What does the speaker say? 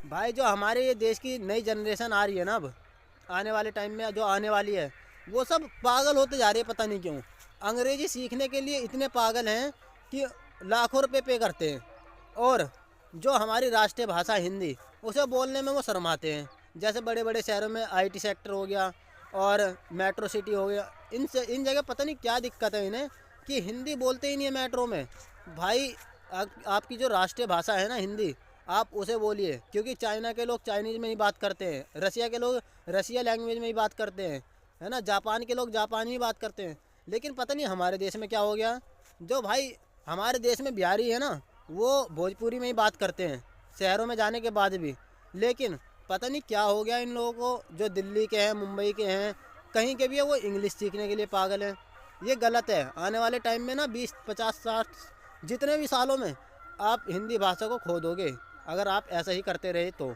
भाई जो हमारे ये देश की नई जनरेशन आ रही है ना, अब आने वाले टाइम में जो आने वाली है, वो सब पागल होते जा रही है, पता नहीं क्यों। अंग्रेजी सीखने के लिए इतने पागल हैं कि लाखों रुपए पे करते हैं, और जो हमारी राष्ट्रीय भाषा हिंदी, उसे बोलने में वो शर्माते हैं। जैसे बड़े बड़े शहरों में आईटी सेक्टर हो गया और मेट्रो सिटी हो गया, इन जगह पता नहीं क्या दिक्कत है इन्हें कि हिंदी बोलते ही नहीं है मेट्रो में। भाई आपकी जो राष्ट्रीय भाषा है ना हिंदी, आप उसे बोलिए, क्योंकि चाइना के लोग चाइनीज़ में ही बात करते हैं, रसिया के लोग रसिया लैंग्वेज में ही बात करते हैं, है ना, जापान के लोग जापानी ही बात करते हैं। लेकिन पता नहीं हमारे देश में क्या हो गया, जो भाई हमारे देश में बिहारी है ना, वो भोजपुरी में ही बात करते हैं शहरों में जाने के बाद भी। लेकिन पता नहीं क्या हो गया इन लोगों को, जो दिल्ली के हैं, मुंबई के हैं, कहीं के भी है, वो इंग्लिश सीखने के लिए पागल हैं। ये गलत है। आने वाले टाइम में ना 20 50 60 जितने भी सालों में आप हिंदी भाषा को खो दोगे, अगर आप ऐसा ही करते रहे तो।